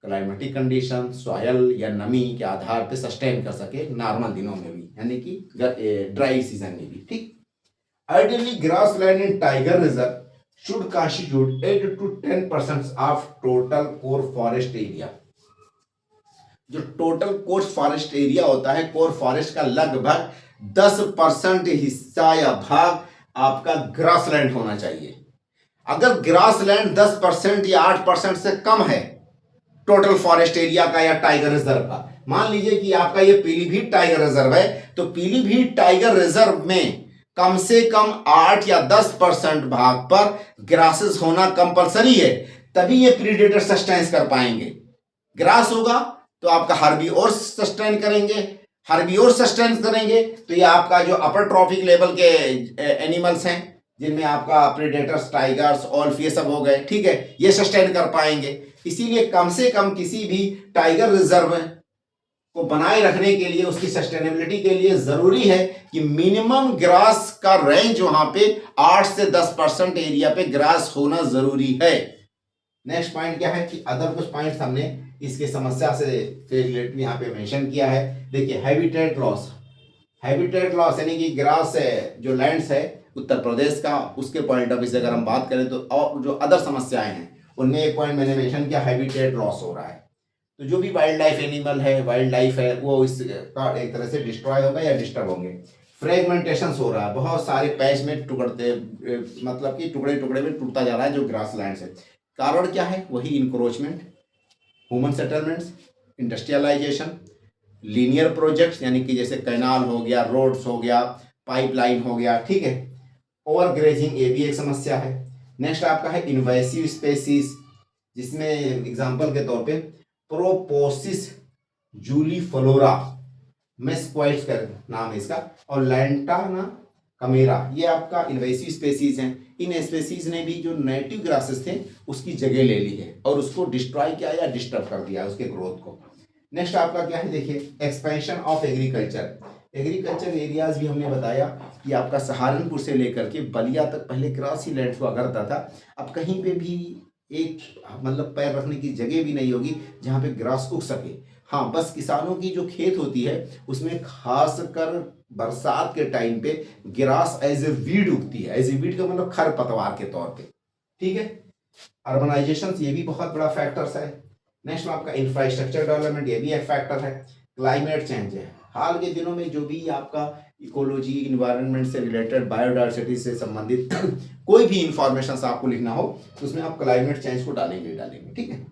क्लाइमेटिक कंडीशन, सॉयल या नमी के आधार पे सस्टेन कर सके नॉर्मल दिनों में भी, यानी कि ड्राई सीजन में भी। ठीक, ideally grassland in tiger reserve should constitute 8 to 10% of total core forest area। जो टोटल कोर फॉरेस्ट एरिया होता है, कोर फॉरेस्ट का लगभग 10% हिस्सा या भाग आपका ग्रासलैंड होना चाहिए। अगर ग्रासलैंड 10% या 8% से कम है टोटल फॉरेस्ट एरिया का या टाइगर रिजर्व का, मान लीजिए कि आपका ये पीलीभीत टाइगर रिजर्व है, तो पीलीभीत टाइगर रिजर्व में कम से कम 8 या 10% भाग पर ग्रासेस होना कंपलसरी है, तभी ये प्रीडेटर सस्टेन कर पाएंगे। ग्रास होगा तो आपका हर्बीवोर्स सस्टेन करेंगे, हर्बीवोर्स सस्टेन करेंगे तो ये आपका जो अपर ट्रॉपिक लेवल के एनिमल्स हैं, जिनमें आपका प्रीडेटर्स, टाइगर्स, ऑल्फ, ये सब हो गए, ठीक है, ये सस्टेन कर पाएंगे। इसीलिए कम से कम किसी भी टाइगर रिजर्व को बनाए रखने के लिए, उसकी सस्टेनेबिलिटी के लिए जरूरी है कि मिनिमम ग्रास का रेंज वहां पे 8 से 10% एरिया पे ग्रास होना जरूरी है। नेक्स्ट पॉइंट क्या है कि अदर कुछ पॉइंट्स हमने इसके समस्या से रिलेटेड यहाँ पे मेंशन किया है। देखिए, हैबिटेट लॉस, हैबिटेट लॉस यानी कि ग्रास जो लैंड्स है उत्तर प्रदेश का, उसके पॉइंट ऑफ व्यू से अगर हम बात करें तो और जो अदर समस्याएं हैं उनमें एक पॉइंट मैंने मेंशन किया, हैबिटेट लॉस हो रहा है। तो जो भी वाइल्ड लाइफ एनिमल है, वाइल्ड लाइफ है, वो इसका एक तरह से डिस्ट्रॉय होगा या डिस्टर्ब होंगे। फ्रेगमेंटेशन हो रहा है, बहुत सारे पैच में टुकड़ते, मतलब कि टुकड़े टुकड़े में टूटता जा रहा है जो ग्रास लैंड है। कारण क्या है? वही encroachment, human settlements, industrialisation, linear projects यानी कि जैसे कैनाल हो गया, रोड्स हो गया, पाइपलाइन हो गया, ठीक है, ओवर ग्रेजिंग, ये भी एक समस्या है। नेक्स्ट आपका है इन्वेसिव स्पेसीज, जिसमें एग्जांपल के तौर पे प्रोपोसिस जूलीफ्लोरा, मेस्क्वाइट्स का नाम है इसका, और लैंटाना कमेरा, ये आपका इन्वेसिव स्पेसीज हैं। इन स्पेसीज ने भी जो नेटिव ग्रासेस थे उसकी जगह ले ली है और उसको डिस्ट्रॉय किया या डिस्टर्ब कर दिया उसके ग्रोथ को। नेक्स्ट आपका क्या है? देखिए, expansion of agriculture. Agriculture areas भी हमने बताया कि आपका सहारनपुर से लेकर के बलिया तक पहले ग्रास ही लैंड हुआ करता था। अब कहीं पे भी एक मतलब पैर रखने की जगह भी नहीं होगी जहाँ पे ग्रास उग सके। हाँ, बस किसानों की जो खेत होती है उसमें खासकर बरसात के टाइम पे ग्रास एज ए वीड उगती है। एज ए वीड का मतलब खरपतवार के तौर पे, ठीक है। अर्बनाइजेशन ये भी बहुत बड़ा फैक्टर्स है। नेक्स्ट आपका इंफ्रास्ट्रक्चर डेवलपमेंट, ये भी एक फैक्टर है। क्लाइमेट चेंज है, हाल के दिनों में जो भी आपका इकोलॉजी, इन्वायरमेंट से रिलेटेड, बायोडाइवर्सिटी से संबंधित कोई भी इंफॉर्मेशन आपको लिखना हो तो उसमें आप क्लाइमेट चेंज को डालेंगे, ठीक है।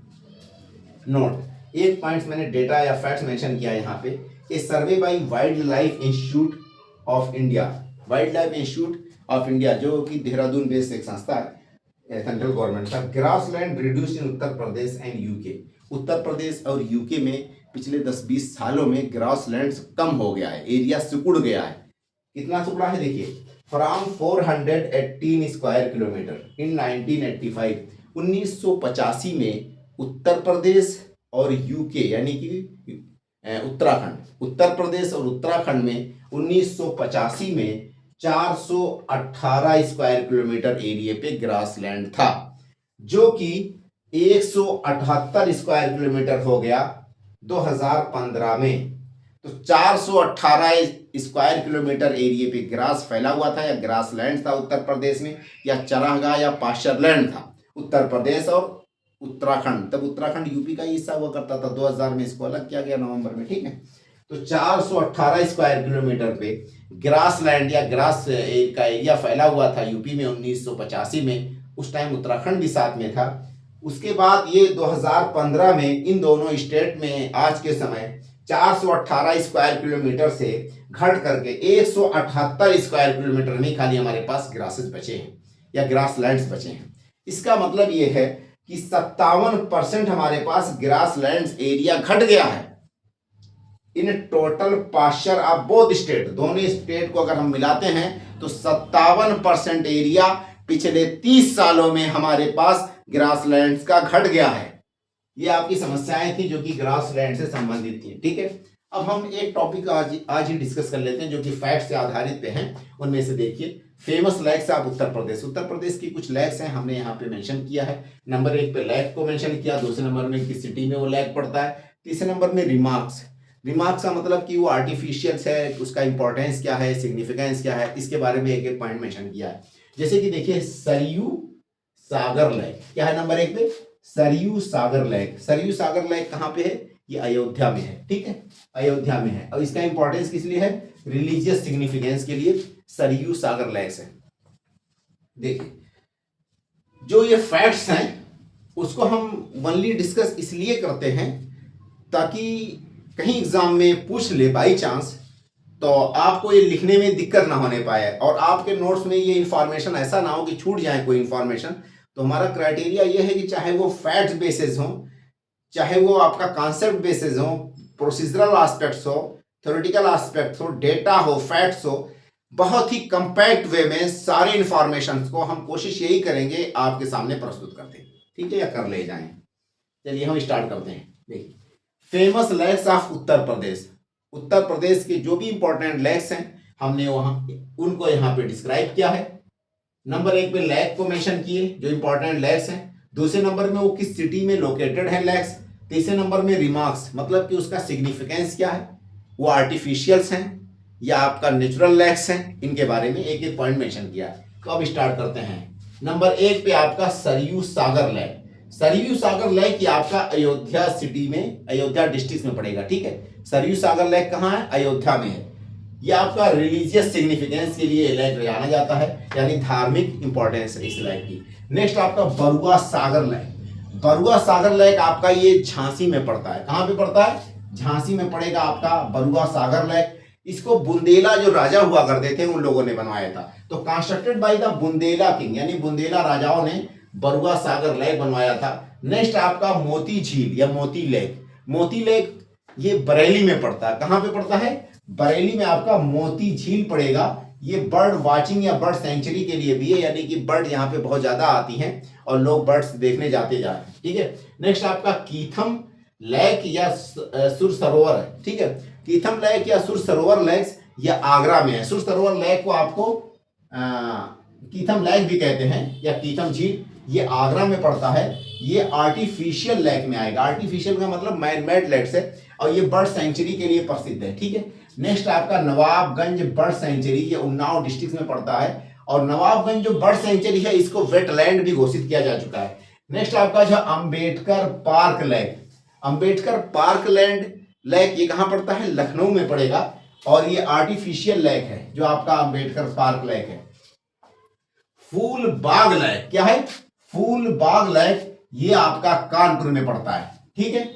नोट, एक पॉइंट्स मैंने डेटा या फैक्ट्स मेंशन किया यहाँ पे, a survey by wildlife institute of India, wildlife institute of India जो कि देहरादून बेस्ड एक संस्था है, सेंट्रल गवर्नमेंट का। Grassland reduce in Uttar Pradesh and UK. Uttar Pradesh और यूके में पिछले 10-20 सालों में ग्रास लैंड कम हो गया है, एरिया सिकुड़ गया है। कितना सिकुड़ा है देखिए, फ्रॉम 418 स्क्वायर किलोमीटर इन 1985, 1985 में उत्तर प्रदेश और यूके यानी कि उत्तराखंड, उत्तर प्रदेश और उत्तराखंड में 1985 में 418 स्क्वायर किलोमीटर एरिया पे ग्रास लैंड था, जो कि 178 स्क्वायर किलोमीटर हो गया 2015 में। तो 418 स्क्वायर किलोमीटर एरिया पे ग्रास फैला हुआ था या ग्रास लैंड था उत्तर प्रदेश में, या चरागाह या पास्चर लैंड था उत्तर प्रदेश और उत्तराखंड। तब उत्तराखंड यूपी का हिस्सा हुआ करता था, 2000 में इसको अलग किया गया नवंबर में, ठीक है। तो 418 स्क्वायर किलोमीटर पे ग्रास लैंड या ग्रास का एरिया फैला हुआ था यूपी में 1985 में। उस टाइम उत्तराखंड भी साथ में था। उसके बाद ये 2015 में इन दोनों स्टेट में आज के समय 418 स्क्वायर किलोमीटर से घट करके 178 स्क्वायर किलोमीटर में खाली हमारे पास ग्रासेस बचे हैं या ग्रास लैंड्स बचे हैं। इसका मतलब ये है कि 57% हमारे पास ग्रास लैंड्स एरिया घट गया है in total pasture of both state. दोनों स्टेट को अगर हम मिलाते हैं तो 57% एरिया पिछले 30 सालों में हमारे पास ग्रास लैंड्स का घट गया है। ये आपकी समस्याएं थी जो कि ग्रास लैंड से संबंधित थी, ठीक है। अब हम एक टॉपिक आज ही डिस्कस कर लेते हैं जो कि फैक्ट से आधारित पे हैं। उनमें से देखिए, फेमस लैक्स ऑफ उत्तर प्रदेश। उत्तर प्रदेश की कुछ लैक्स हैं, हमने यहाँ पे मेंशन किया है। नंबर 1 पे लैक को मेंशन किया, दूसरे नंबर में किस सिटी में वो लैक पड़ता है, तीसरे नंबर में रिमार्क्स। रिमार्क्स का मतलब कि वो आर्टिफिशियल है, उसका इंपॉर्टेंस क्या है, सिग्निफिकेंस क्या है, इसके बारे में एक एक पॉइंट मेंशन किया है। जैसे कि देखिए, सरयू सागर लेक क्या है नंबर 1 पे, सरयू सागर लेक। सरयू सागर लेक कहाँ पे है, ये अयोध्या में है, ठीक है, अयोध्या में है। और इसका इंपॉर्टेंस किस लिए है, रिलीजियस सिग्निफिकेंस के लिए सरयू सागर लेक है। देखिए, जो ये फैक्ट्स हैं उसको हम वनली डिस्कस इसलिए करते हैं ताकि कहीं एग्जाम में पूछ ले बाई चांस, तो आपको ये लिखने में दिक्कत ना होने पाए और आपके नोट्स में ये इंफॉर्मेशन ऐसा ना हो कि छूट जाए कोई इंफॉर्मेशन। तो हमारा क्राइटेरिया ये है कि चाहे वो फैक्ट्स बेसिस हो, चाहे वो आपका कॉन्सेप्ट बेसिस हो, प्रोसीजरल एस्पेक्ट्स हो, थ्योरेटिकल एस्पेक्ट्स हो, डेटा हो, फैक्ट्स हो, बहुत ही कंपैक्ट वे में सारे इंफॉर्मेशन को हम कोशिश यही करेंगे आपके सामने प्रस्तुत कर दें, ठीक है, या कर ले जाएं। चलिए हम स्टार्ट करते हैं। देखिए, फेमस लेक्स ऑफ उत्तर प्रदेश। उत्तर प्रदेश के जो भी इंपॉर्टेंट लेक्स हैं हमने वहां उनको यहाँ पे डिस्क्राइब किया है। नंबर 1 पे लेक को मेंशन किए जो इंपॉर्टेंट लेक्स हैं, दूसरे नंबर में वो किस सिटी में लोकेटेड है लेक्स, तीसरे नंबर में रिमार्क्स मतलब कि उसका सिग्निफिकेंस क्या है, वो आर्टिफिशियल्स हैं या आपका नेचुरल लेक्स हैं, इनके बारे में एक एक पॉइंट मेंशन किया। तो अब स्टार्ट करते हैं। नंबर 1 पे आपका सरयू सागर लेक। सरयू सागर लेक ये आपका अयोध्या सिटी में, अयोध्या डिस्ट्रिक्ट में पड़ेगा, ठीक है। सरयू सागर लेक कहाँ है, अयोध्या में है। ये आपका रिलीजियस सिग्निफिकेंस के लिए लेक जाना जाता है, यानी धार्मिक इंपॉर्टेंस है इस लेक की। नेक्स्ट आपका बरुआ सागर लेक। बरुआ सागर लेक आपका ये झांसी में पड़ता है। कहाँ पे पड़ता है, झांसी में पड़ेगा आपका बरुआ सागर लेक। इसको बुंदेला जो राजा हुआ करते थे उन लोगों ने बनवाया था। तो constructed by the Bundela king, यानी बुंदेला राजाओं ने बरुआ सागर लेक बनवाया था। नेक्स्ट आपका मोती झील या मोती लेक। मोती लेक ये बरेली में पड़ता है। कहाँ पे पड़ता है, बरेली में आपका मोती झील पड़ेगा। ये बर्ड वाचिंग या बर्ड सेंचुरी के लिए भी है, यानी कि बर्ड यहाँ पे बहुत ज्यादा आती हैं और लोग बर्ड्स देखने जाते जा रहे हैं, ठीक है। नेक्स्ट आपका कीथम लेक या सुर सरोवर है, ठीक है। कीथम लेक या सुर सरोवर लेक्स या आगरा में है। सुर सरोवर लेक को आपको कीथम लेक भी कहते हैं या कीथम झील, ये आगरा में पड़ता है। ये आर्टिफिशियल लेक में आएगा। आर्टिफिशियल का मतलब मैन मेड लेक्स है और ये बर्ड सेंचुरी के लिए प्रसिद्ध है, ठीक है। नेक्स्ट आपका नवाबगंज बर्ड सेंचुरी, ये उन्नाव डिस्ट्रिक्ट में पड़ता है और नवाबगंज जो बर्ड सेंचुरी है इसको वेटलैंड भी घोषित किया जा चुका है। नेक्स्ट आपका जो Ambedkar park lake, Ambedkar park land lake ये कहाँ पड़ता है, लखनऊ में पड़ेगा और ये आर्टिफिशियल लेक है जो आपका अंबेडकर पार्क लेक है। फूल बाग लेक क्या है, फूल बाग लेक ये आपका कानपुर में पड़ता है, ठीक है।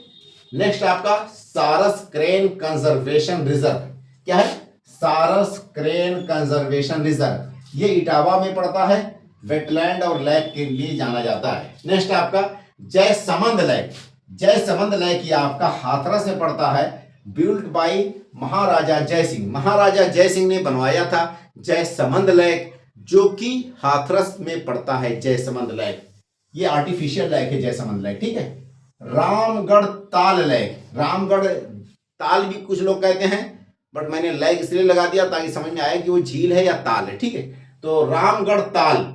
नेक्स्ट आपका सारस क्रेन कंजर्वेशन रिजर्व क्या है, सारस क्रेन कंजर्वेशन रिजर्व, ये इटावा में पड़ता है। वेटलैंड और लेक के लिए जाना जाता है। नेक्स्ट आपका जयसमंद लेक। जयसमंद लेक ये आपका हाथरस में पड़ता है, बिल्ट बाय महाराजा जयसिंह। महाराजा जयसिंह ने बनवाया था जयसमंद लेक, जो कि हाथरस में पड़ता है। जयसमंद लेक ये आर्टिफिशियल लेक है, जयसमंद लेक, ठीक है। रामगढ़ ताल लेक, रामगढ़ ताल भी कुछ लोग कहते हैं, बट मैंने लेक इसलिए लगा दिया ताकि समझ में आए कि वो झील है या ताल है, ठीक है। तो रामगढ़ ताल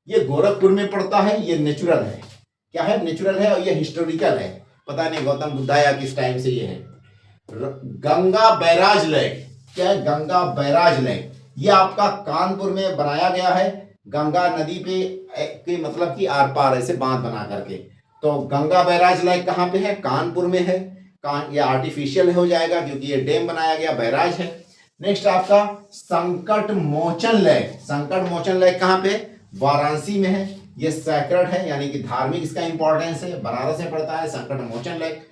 ये गोरखपुर में पड़ता है, ये नेचुरल है। क्या है? नेचुरल है, और ये हिस्टोरिकल है, पता नहीं गौतम बुद्धा या किस टाइम से ये है। गंगा बैराज लेक, क्या है? गंगा बैराज लेक ये आपका कानपुर में बनाया गया है, गंगा नदी पे मतलब कि आर पार ऐसे बांध बना करके। तो गंगा बैराज लेक कहाँ पे है? कानपुर में है। ये आर्टिफिशियल हो जाएगा क्योंकि ये डैम बनाया गया, बैराज है। नेक्स्ट आपका संकट मोचन लेक। संकट मोचन लेक कहाँ पे है? वाराणसी में है। ये सैक्रेड है, यानी कि धार्मिक इसका इंपॉर्टेंस है, बनारस में पड़ता है Sankat Mochan lake.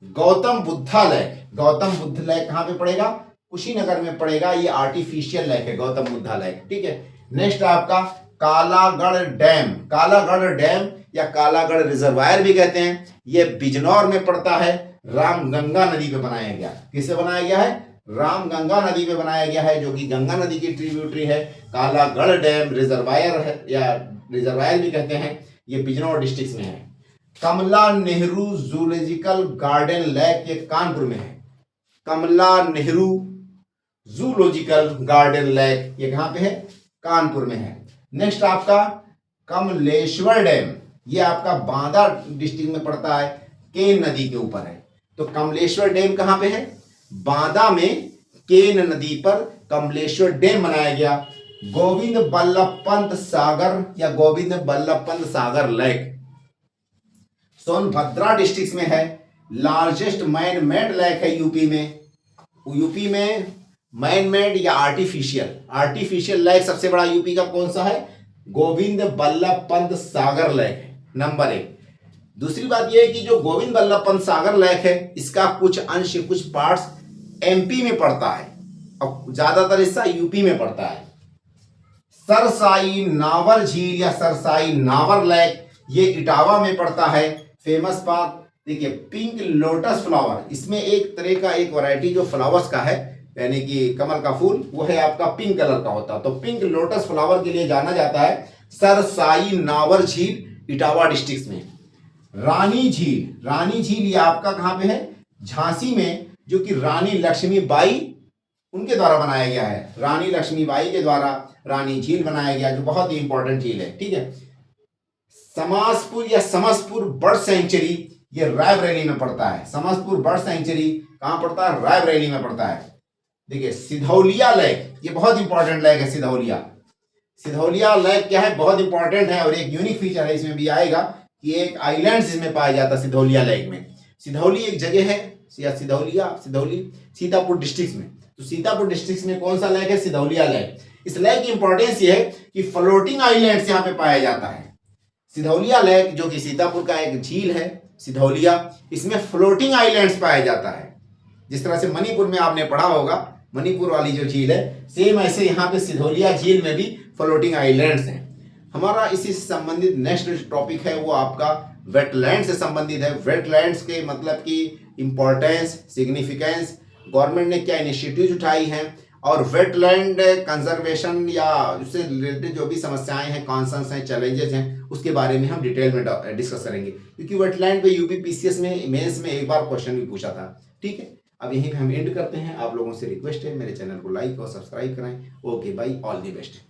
Gautam Buddha lake, Gautam Buddh lake कहाँ पे पड़ेगा? कुशीनगर में पड़ेगा, ये आर्टिफिशियल लेक है गौतम बुद्धा लेक, ठीक है। नेक्स्ट आपका कालागढ़ डैम। कालागढ़ डैम या कालागढ़ रिजर्वायर भी कहते हैं, ये बिजनौर में पड़ता है, रामगंगा नदी पे बनाया गया। किससे बनाया गया है? रामगंगा नदी पे बनाया गया है, जो कि गंगा नदी की ट्रिब्यूटरी है। कालागढ़ डैम रिजर्वायर है, या रिजर्वायर भी कहते हैं, ये बिजनौर डिस्ट्रिक्ट में है। कमला नेहरू जूलॉजिकल गार्डन लेक ये कानपुर में है। कमला नेहरू जूलॉजिकल गार्डन लेक ये कहां पे है? कानपुर में है। नेक्स्ट आपका कमलेश्वर डैम, ये आपका बांदा डिस्ट्रिक्ट में पड़ता है, केन नदी के ऊपर है। तो कमलेश्वर डैम कहां पे है? बांदा में केन नदी पर कमलेश्वर डैम बनाया गया। गोविंद बल्लभ पंत सागर या गोविंद बल्लभ पंत सागर लेक सोनभद्रा डिस्ट्रिक्ट में है। लार्जेस्ट मैन मेड लेक है यूपी में। यूपी में मैन मेड या आर्टिफिशियल लेक सबसे बड़ा यूपी का कौन सा है? गोविंद बल्लभ पंत सागर लेक है, नंबर 1। दूसरी बात यह है कि जो गोविंद बल्लभ पंत सागर लेक है, इसका कुछ अंश, कुछ पार्ट्स एमपी में पड़ता है और ज्यादातर हिस्सा यूपी में पड़ता है। सरसाई नावर झील या सरसाई नावर लेक ये इटावा में पड़ता है। फेमस पार्क देखिए, पिंक लोटस फ्लावर, इसमें एक तरह का एक वैरायटी जो फ्लावर्स का है, यानी कि कमल का फूल, वो है आपका पिंक कलर का होता है। तो पिंक लोटस फ्लावर के लिए जाना जाता है सरसाई नावर झील, इटावा डिस्ट्रिक्ट में। रानी झील, रानी झील ये आपका कहां पे है? झांसी में, जो कि रानी लक्ष्मीबाई उनके द्वारा बनाया गया है। रानी लक्ष्मीबाई के द्वारा रानी झील बनाया गया, जो बहुत ही इंपॉर्टेंट झील है, ठीक है। समासपुर या समसपुर बर्ड सेंचुरी ये रायबरेली में पड़ता है। समसपुर बर्ड सेंचुरी कहां पड़ता है? रायबरेली में पड़ता है। देखिए सिधौलिया लेक, ये बहुत इंपॉर्टेंट लेक है। सिधौलिया लेक क्या है? बहुत इंपॉर्टेंट है, और एक यूनिक फीचर है इसमें भी आएगा कि एक आइलैंड इसमें पाया जाता है सिधौलिया लेक में। सिधौली एक जगह है, या सिधौली सीतापुर डिस्ट्रिक्ट में। तो सीतापुर डिस्ट्रिक्ट में कौन सा लेक है? सिधौलिया लेक। इस लेक की इंपॉर्टेंस ये है कि फ्लोटिंग आइलैंड्स यहाँ पे पाया जाता है। सिधौलिया लेक जो कि सीतापुर का एक झील है सिधौलिया, इसमें फ्लोटिंग आइलैंड्स पाया जाता है। जिस तरह से मणिपुर में आपने पढ़ा होगा, मणिपुर वाली जो झील है, सेम ऐसे यहाँ पे सिधौलिया झील में भी फ्लोटिंग आइलैंड्स हैं। हमारा इसी से संबंधित नेक्स्ट टॉपिक है वो आपका वेटलैंड से संबंधित है। वेटलैंड्स के मतलब की इंपॉर्टेंस, सिग्निफिकेंस, गवर्नमेंट ने क्या इनिशिएटिव्स उठाई हैं, और वेटलैंड कंजर्वेशन या उससे रिलेटेड जो भी समस्याएं हैं, कॉन्सर्न्स हैं, चैलेंजेस हैं, उसके बारे में हम डिटेल में डिस्कस करेंगे। क्योंकि वेटलैंड पे यूपी पीसीएस में मेंस में एक बार क्वेश्चन भी पूछा था, ठीक है। अब यहीं पे हम एंड करते हैं। आप लोगों से रिक्वेस्ट है मेरे चैनल को लाइक और सब्सक्राइब करें। Okay bye, all the best.